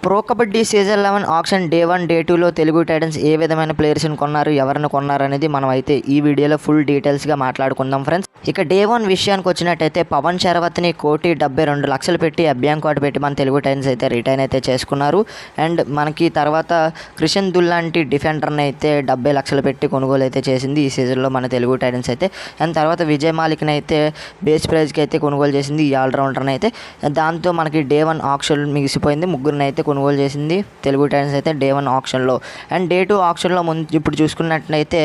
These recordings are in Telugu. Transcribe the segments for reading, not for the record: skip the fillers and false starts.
Pro kabaddi season 11 auction day 1 day 2లో తెలుగు టైటన్స్ ఏ విధమైన ప్లేయర్స్ని కొన్నారు, ఎవరిని కొన్నారు అనేది మనం అయితే ఈ వీడియోలో ఫుల్ డీటెయిల్స్గా మాట్లాడుకుందాం ఫ్రెండ్స్. ఇక డే 1 విషయానికి వచ్చినట్టయితే పవన్ శరవత్ని 1,72,00,000 పెట్టి అభ్యాంకోట్ పెట్టి మన తెలుగు టైటన్స్ అయితే రిటైన్ అయితే చేసుకున్నారు. అండ్ మనకి తర్వాత క్రిషన్ దుల్ లాంటి డిఫెండర్ని అయితే 70,00,000 పెట్టి కొనుగోలు అయితే చేసింది ఈ సీజన్లో మన తెలుగు టైటన్స్ అయితే. అండ్ తర్వాత విజయ్ మాలిక్ని అయితే బేస్ ప్రైజ్కి అయితే కొనుగోలు చేసింది ఈ ఆల్రౌండర్ని అయితే. దాంతో మనకి డే 1 ఆక్షన్ మిగిసిపోయింది. ముగ్గురిని అయితే కొనుగోలు చేసింది తెలుగు టైటన్స్ అయితే డే 1 ఆక్షన్లో. అండ్ డే 2 ఆక్షన్లో ఇప్పుడు చూసుకున్నట్లయితే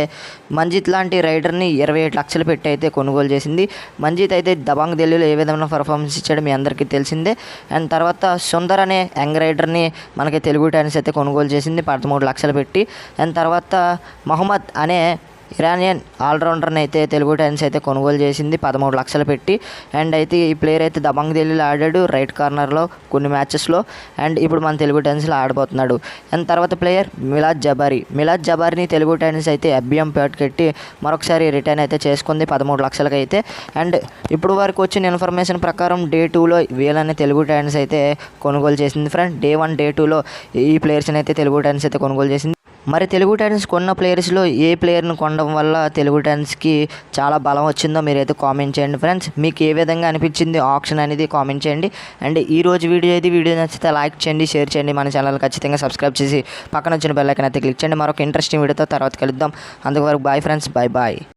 మంజిత్ లాంటి రైడర్ని 27,00,000 పెట్టి అయితే కొనుగోలు చేసింది. మంజిత్ అయితే దబాంగ్ ఢిల్లీలో ఏ విధమైన పర్ఫార్మెన్స్ ఇచ్చాడో మీ అందరికీ తెలిసిందే. అండ్ తర్వాత సుందర్ అనే యంగ్ రైడర్ని మనకి తెలుగు టైటన్స్ అయితే కొనుగోలు చేసింది 13,00,000 పెట్టి. అండ్ తర్వాత మహమ్మద్ అనే ఇరానియన్ ఆల్రౌండర్ని అయితే తెలుగు టైటన్స్ అయితే కొనుగోలు చేసింది 13,00,000 పెట్టి. అండ్ అయితే ఈ ప్లేయర్ అయితే దబాంగ్ ఢిల్లీలో ఆడాడు రైట్ కార్నర్లో కొన్ని మ్యాచెస్లో. అండ్ ఇప్పుడు మన తెలుగు టైటన్స్లో ఆడబోతున్నాడు. అండ్ తర్వాత ప్లేయర్ మిలాద్ జబారీని తెలుగు టైటన్స్ అయితే ఎఫ్బిఎం పేట్ కట్టి మరొకసారి రిటర్న్ అయితే చేసుకుంది 13,00,000 అయితే. అండ్ ఇప్పుడు వరకు వచ్చిన ఇన్ఫర్మేషన్ ప్రకారం డే 2లో వీళ్ళని తెలుగు టైటన్స్ అయితే కొనుగోలు చేసింది ఫ్రెండ్. డే 1 డే 2లో ఈ ప్లేయర్స్ని అయితే తెలుగు టైటన్స్ అయితే కొనుగోలు చేసింది. మరి తెలుగు టైటన్స్ కొన్న ప్లేయర్స్లో ఏ ప్లేయర్ని కొనడం వల్ల తెలుగు టైటన్స్కి చాలా బలం వచ్చిందో మీరైతే కామెంట్ చేయండి ఫ్రెండ్స్. మీకు ఏ విధంగా అనిపించింది ఆప్షన్ అనేది కామెంట్ చేయండి. అండ్ ఈ రోజు వీడియో నచ్చితే లైక్ చేయండి, షేర్ చేయండి. మన ఛానల్ ఖచ్చితంగా సబ్స్క్రైబ్ చేసి పక్కన వచ్చిన బెల్ ఐకాన్ అయితే క్లిక్ చేయండి. మరొక ఇంట్రెస్టింగ్ వీడియోతో తర్వాత కలుద్దాం. అందువరకు బాయ్ ఫ్రెండ్స్, బాయ్.